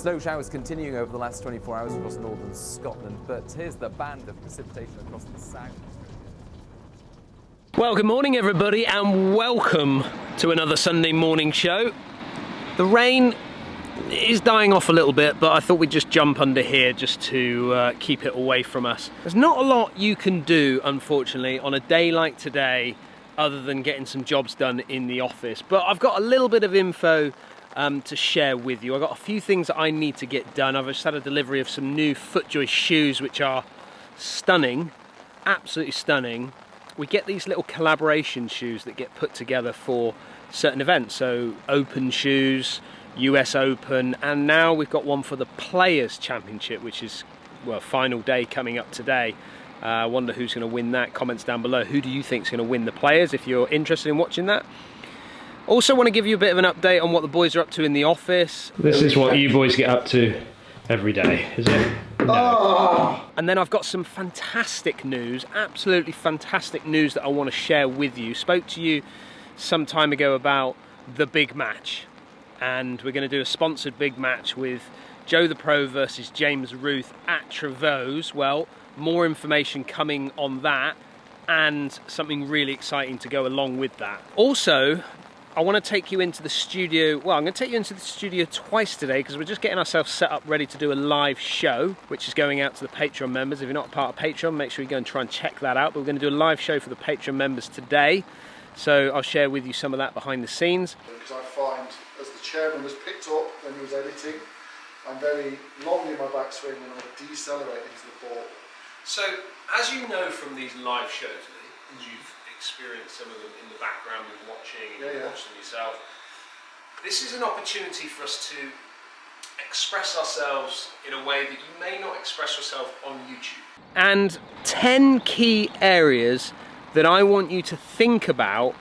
Snow showers continuing over the last 24 hours across northern Scotland, but here's the band of precipitation across the south. Well, good morning everybody and welcome to another Sunday morning show. The rain is dying off a little bit, but I thought we'd just jump under here just to keep it away from us. There's not a lot you can do, unfortunately, on a day like today other than getting some jobs done in the office. But I've got a little bit of info to share with you. I've got a few things that I need to get done. I've just had a delivery of some new FootJoy shoes which are stunning, absolutely stunning. We get these little collaboration shoes that get put together for certain events, so Open shoes, US Open, and now we've got one for the Players Championship, which is, well, final day coming up today. I wonder who's going to win that. Comments down below. Who do you think is going to win the Players if you're interested in watching that? Also want to give you a bit of an update on what the boys are up to in the office. This is what you boys get up to every day, is it? No. Oh. And then I've got some fantastic news, absolutely fantastic news that I want to share with you. Spoke to you some time ago about the big match, and we're going to do a sponsored big match with Joe the Pro versus James Ruth at Trevose. Well, more information coming on that and something really exciting to go along with that. Also, I want to take you into the studio. Well, I'm going to take you into the studio twice today because we're just getting ourselves set up ready to do a live show, which is going out to the Patreon members. If you're not part of Patreon, make sure you go and try and check that out. But we're going to do a live show for the Patreon members today. So I'll share with you some of that behind the scenes. Because I find, as the chairman was picked up when he was editing, I'm very long in my backswing and I decelerate into the ball. So, as you know from these live shows, Lee, you've experienced some of them in the background and watching, and you've watched them yourself. This is an opportunity for us to express ourselves in a way that you may not express yourself on YouTube. And 10 key areas that I want you to think about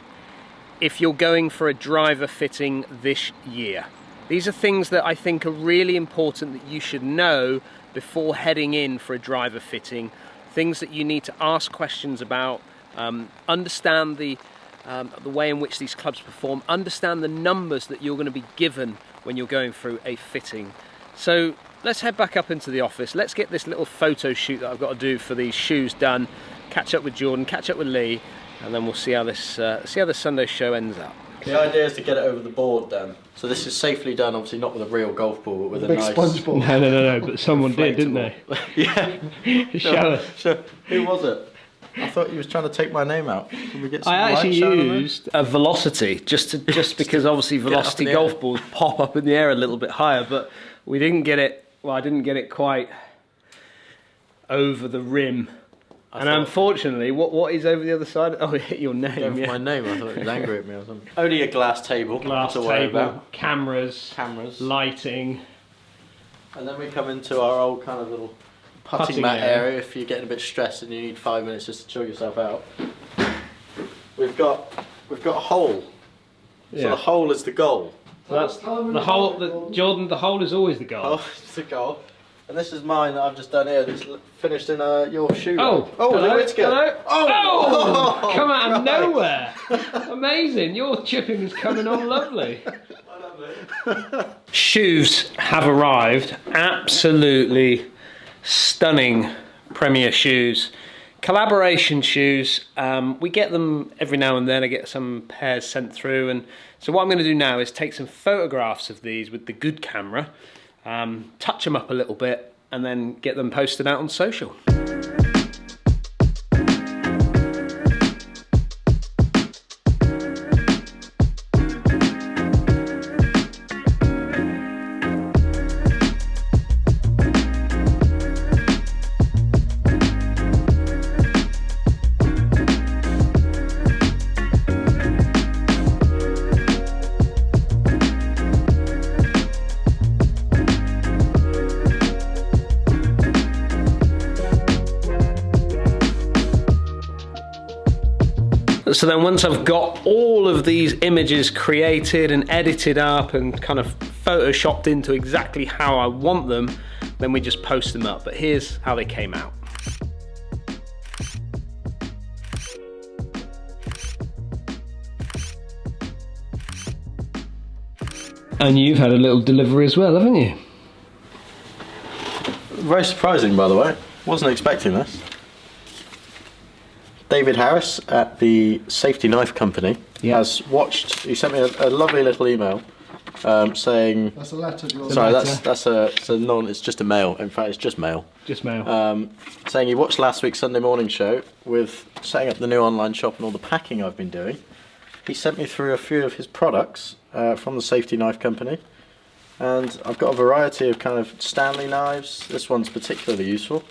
if you're going for a driver fitting this year. These are things that I think are really important that you should know before heading in for a driver fitting, things that you need to ask questions about, understand the way in which these clubs perform, understand the numbers that you're going to be given when you're going through a fitting. So let's head back up into the office. Let's get this little photo shoot that I've got to do for these shoes done, catch up with Jordan, catch up with Lee, and then we'll see how this Sunday show ends up. The idea is to get it over the board then. So this is safely done, obviously not with a real golf ball, but with a big nice sponge ball. No, but someone did, didn't they? Yeah. Show us. So, who was it? I thought he was trying to take my name out. Can we get some I actually light used a velocity, just because obviously velocity golf balls pop up in the air a little bit higher, but we didn't get it, well, I didn't get it quite over the rim. And unfortunately, what is over the other side? Oh, it hit your name. My name, I thought he was angry at me or something. Only a glass table. Glass table, cameras, lighting. And then we come into our old kind of little putting mat area if you're getting a bit stressed and you need 5 minutes just to chill yourself out. We've got a hole. So the hole is the goal. So that's the hole. Jordan, the hole is always the goal. Oh, it's the goal. And this is mine that I've just done here. That's finished in your shoe. Oh, hello. Hello. Oh, come out of right. nowhere! Amazing. Your chipping is coming on lovely. Shoes have arrived. Absolutely stunning Premier shoes. Collaboration shoes. We get them every now and then. I get some pairs sent through, and so what I'm going to do now is take some photographs of these with the good camera. Touch them up a little bit and then get them posted out on social. So then once I've got all of these images created and edited up and kind of photoshopped into exactly how I want them, then we just post them up. But here's how they came out. And you've had a little delivery as well, haven't you? Very surprising, by the way. Wasn't expecting this. David Harris at the Safety Knife Company has watched. He sent me a lovely little email saying. That's a letter. Sorry, that's a non. It's just a mail. In fact, it's just mail. Just mail. Saying he watched last week's Sunday morning show with setting up the new online shop and all the packing I've been doing. He sent me through a few of his products from the Safety Knife Company, and I've got a variety of kind of Stanley knives. This one's particularly useful.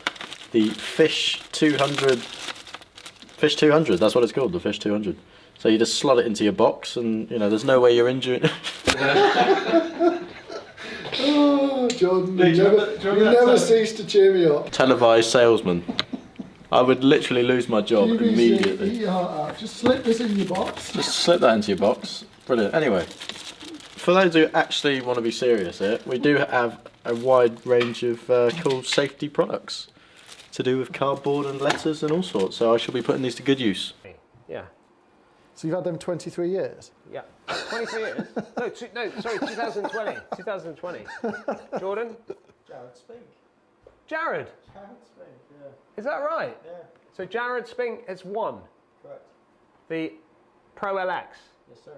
The Fish 200. Fish 200. That's what it's called. The Fish 200. So you just slot it into your box, and you know there's no way you're injuring. Oh, Jordan, you never cease to cheer me up. Televised salesman. I would literally lose my job immediately. Eat your heart out. Just slip this in your box. Just slip that into your box. Brilliant. Anyway, for those who actually want to be serious here, we do have a wide range of cool safety products to do with cardboard and letters and all sorts. So I shall be putting these to good use. Yeah. So you've had them 23 years? Yeah. 23 years? No, sorry, 2020. 2020. Jordan? Jared Spink. Jared? Jared Spink, yeah. Is that right? Yeah. So Jared Spink has won Correct. the Pro LX. Yes, sir.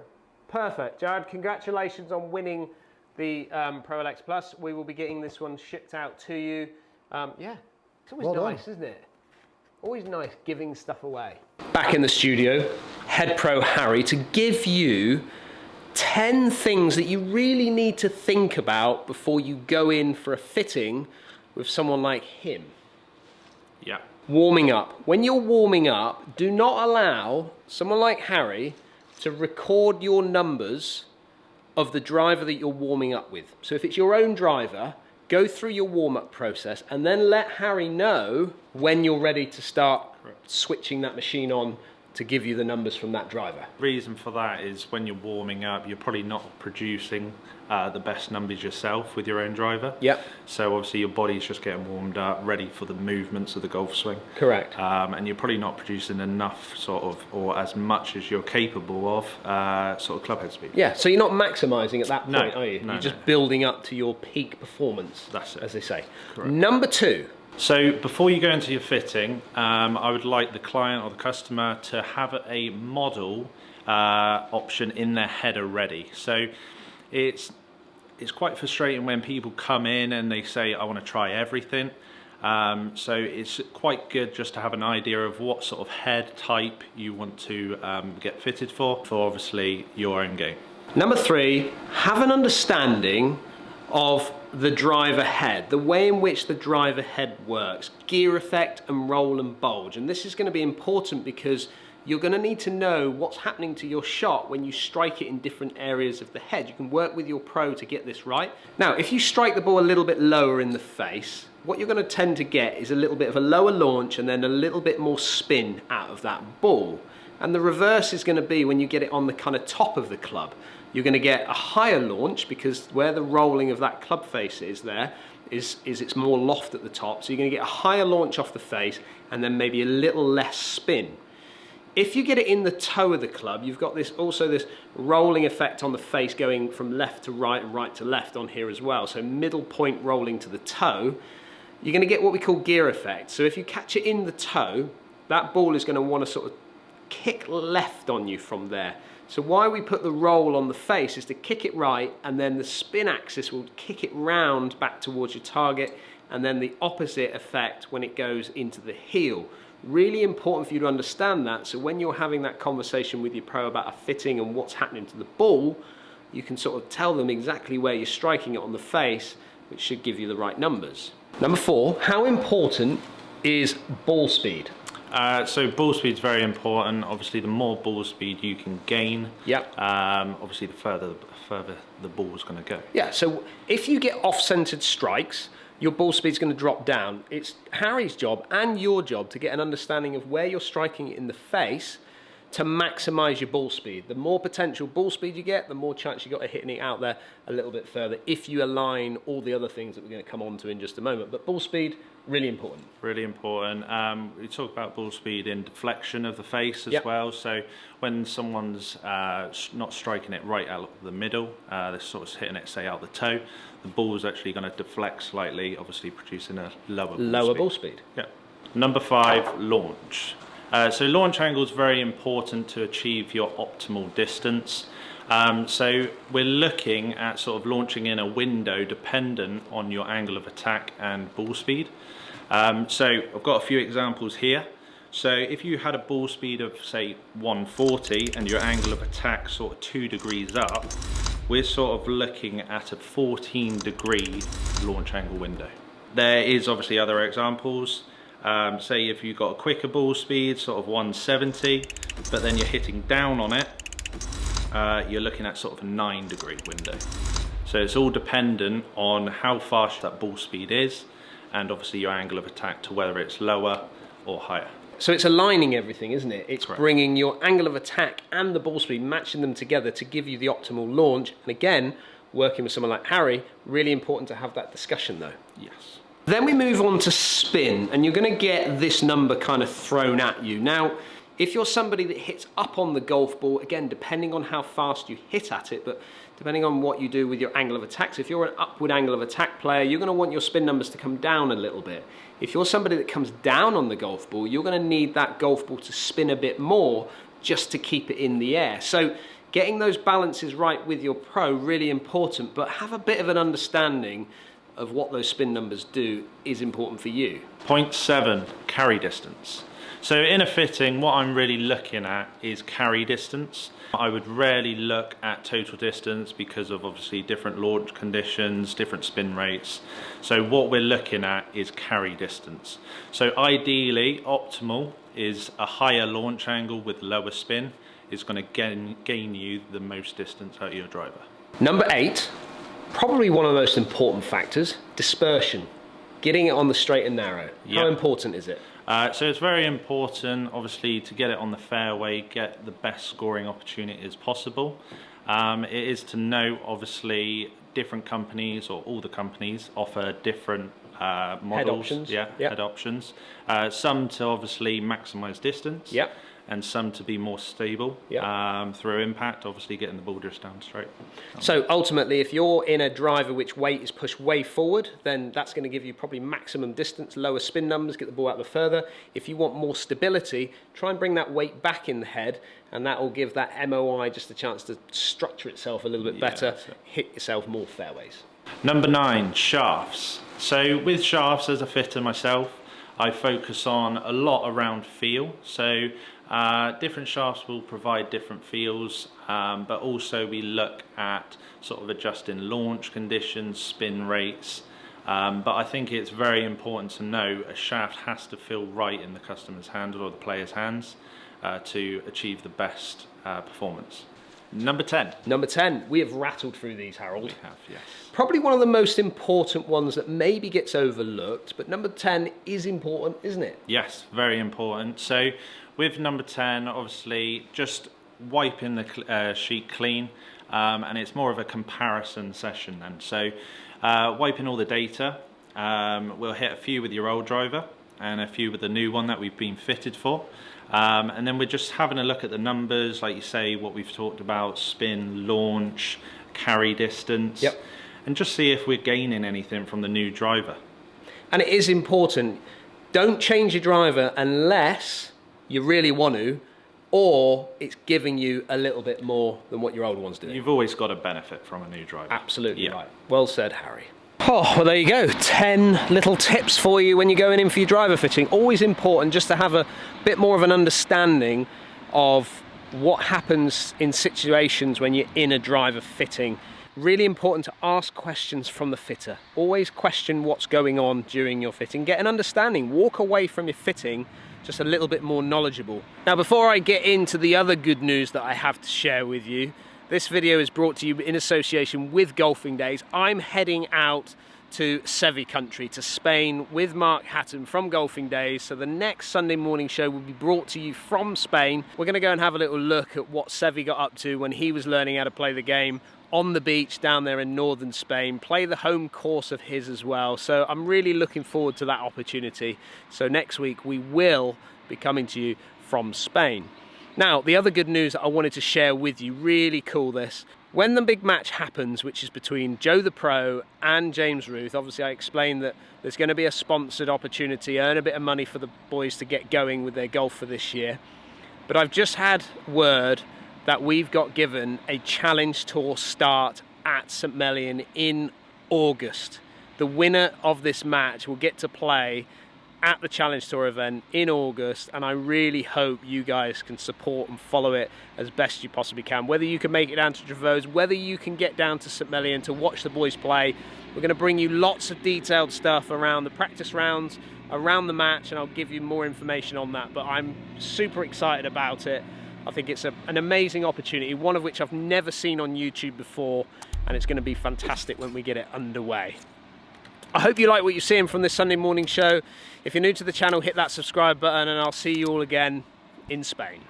Perfect. Jared, congratulations on winning the Pro LX Plus. We will be getting this one shipped out to you. Yeah, it's always Well nice, isn't it? Always nice giving stuff away. Back in the studio, Head Pro Harry, to give you 10 things that you really need to think about before you go in for a fitting with someone like him. Yeah. Warming up. When you're warming up, do not allow someone like Harry to record your numbers of the driver that you're warming up with. So if it's your own driver, go through your warm-up process and then let Harry know when you're ready to start switching that machine on to give you the numbers from that driver. Reason for that is when you're warming up, you're probably not producing the best numbers yourself with your own driver. Yep. So obviously your body's just getting warmed up, ready for the movements of the golf swing. Correct. And you're probably not producing enough sort of, or as much as you're capable of, sort of club head speed. Yeah, so you're not maximising at that point, No, are you? no, You're just no. building up to your peak performance, That's it. as they say. Correct. Number 2. So before you go into your fitting, I would like the client or the customer to have a model option in their header ready. So it's quite frustrating when people come in and they say, I want to try everything. So it's quite good just to have an idea of what sort of head type you want to get fitted for obviously your own game. Number 3, have an understanding of the driver head, the way in which the driver head works, gear effect and roll and bulge. And this is going to be important because you're going to need to know what's happening to your shot when you strike it in different areas of the head. You can work with your pro to get this right. Now, if you strike the ball a little bit lower in the face, what you're going to tend to get is a little bit of a lower launch and then a little bit more spin out of that ball. And the reverse is going to be when you get it on the kind of top of the club. You're going to get a higher launch because where the rolling of that club face is there is it's more loft at the top. So you're going to get a higher launch off the face and then maybe a little less spin. If you get it in the toe of the club, you've got this rolling effect on the face going from left to right and right to left on here as well. So middle point rolling to the toe. You're going to get what we call gear effect. So if you catch it in the toe, that ball is going to want to sort of kick left on you from there. So why we put the roll on the face is to kick it right, and then the spin axis will kick it round back towards your target, and then the opposite effect when it goes into the heel. Really important for you to understand that, so when you're having that conversation with your pro about a fitting and what's happening to the ball, you can sort of tell them exactly where you're striking it on the face, which should give you the right numbers. Number 4, how important is ball speed? So ball speed is very important. Obviously, the more ball speed you can gain, Yep. obviously the further the ball is going to go. Yeah, so if you get off-centered strikes, your ball speed's going to drop down. It's Harry's job and your job to get an understanding of where you're striking it in the face to maximise your ball speed. The more potential ball speed you get, the more chance you got of hitting it out there a little bit further if you align all the other things that we're going to come on to in just a moment. But ball speed, really important. Really important. We talk about ball speed in deflection of the face as well. So when someone's not striking it right out of the middle, they're sort of hitting it, say, out the toe, the ball is actually going to deflect slightly, obviously producing a lower ball speed. Yeah. Number 5, launch. So launch angle is very important to achieve your optimal distance. So we're looking at sort of launching in a window dependent on your angle of attack and ball speed. So I've got a few examples here. So if you had a ball speed of, say, 140 and your angle of attack sort of 2 degrees up, we're sort of looking at a 14-degree launch angle window. There is obviously other examples. Say if you've got a quicker ball speed, sort of 170, but then you're hitting down on it, you're looking at sort of a 9-degree window. So it's all dependent on how fast that ball speed is, and obviously your angle of attack to whether it's lower or higher. So it's aligning everything, isn't it? It's Correct. Bringing your angle of attack and the ball speed, matching them together to give you the optimal launch. And again, working with someone like Harry, really important to have that discussion though. Yes. Then we move on to spin, and you're going to get this number kind of thrown at you. Now, if you're somebody that hits up on the golf ball, again, depending on how fast you hit at it, but depending on what you do with your angle of attack. So if you're an upward angle of attack player, you're going to want your spin numbers to come down a little bit. If you're somebody that comes down on the golf ball, you're going to need that golf ball to spin a bit more just to keep it in the air. So getting those balances right with your pro, really important, but have a bit of an understanding of what those spin numbers do is important for you. Point 7, carry distance. So in a fitting, what I'm really looking at is carry distance. I would rarely look at total distance because of obviously different launch conditions, different spin rates. So what we're looking at is carry distance. So ideally, optimal is a higher launch angle with lower spin is going to gain you the most distance out of your driver. Number 8, probably one of the most important factors, dispersion. Getting it on the straight and narrow. How important is it? So it's very important, obviously, to get it on the fairway, get the best scoring opportunity as possible. It is to note, obviously, different companies or all the companies offer different models. Head options. Head options. Some to obviously maximise distance. And some to be more stable through impact, obviously getting the ball just down straight. So ultimately, if you're in a driver which weight is pushed way forward, then that's going to give you probably maximum distance, lower spin numbers, get the ball out the further. If you want more stability, try and bring that weight back in the head, and that will give that MOI just a chance to structure itself a little bit better, hit yourself more fairways. Number 9, shafts. So with shafts, as a fitter myself, I focus on a lot around feel. So different shafts will provide different feels, but also we look at sort of adjusting launch conditions, spin rates. But I think it's very important to know a shaft has to feel right in the customer's hands or the player's hands to achieve the best performance. Number 10. Number 10. We have rattled through these, Harold. We have, yes. Probably one of the most important ones that maybe gets overlooked, but number 10 is important, isn't it? Yes, very important. So with number 10, obviously, just wiping the sheet clean, and it's more of a comparison session then. So wiping all the data, we'll hit a few with your old driver and a few with the new one that we've been fitted for. And then we're just having a look at the numbers, like you say, what we've talked about, spin, launch, carry distance, and just see if we're gaining anything from the new driver. And it is important, don't change your driver unless you really want to, or it's giving you a little bit more than what your old one's doing. You've always got to benefit from a new driver. Absolutely right. Well said, Harry. Oh, well, there you go. 10 little tips for you when you're going in for your driver fitting. Always important just to have a bit more of an understanding of what happens in situations when you're in a driver fitting. Really important to ask questions from the fitter. Always question what's going on during your fitting. Get an understanding. Walk away from your fitting just a little bit more knowledgeable. Now, before I get into the other good news that I have to share with you, this video is brought to you in association with Golfing Days. I'm heading out to Sevi country, to Spain, with Mark Hatton from Golfing Days. So the next Sunday morning show will be brought to you from Spain. We're going to go and have a little look at what Sevi got up to when he was learning how to play the game on the beach down there in northern Spain, play the home course of his as well. So I'm really looking forward to that opportunity. So next week we will be coming to you from Spain. Now, the other good news that I wanted to share with you, really cool this. When the big match happens, which is between Joe the Pro and James Ruth, obviously I explained that there's going to be a sponsored opportunity, earn a bit of money for the boys to get going with their golf for this year. But I've just had word that we've got given a challenge tour start at St Mellion in August. The winner of this match will get to play at the Challenge Tour event in August, and I really hope you guys can support and follow it as best you possibly can. Whether you can make it down to Trevose, whether you can get down to St Mellion to watch the boys play, we're going to bring you lots of detailed stuff around the practice rounds, around the match, and I'll give you more information on that. But I'm super excited about it. I think it's an amazing opportunity, one of which I've never seen on YouTube before, and it's going to be fantastic when we get it underway. I hope you like what you're seeing from this Sunday morning show. If you're new to the channel, hit that subscribe button, and I'll see you all again in Spain.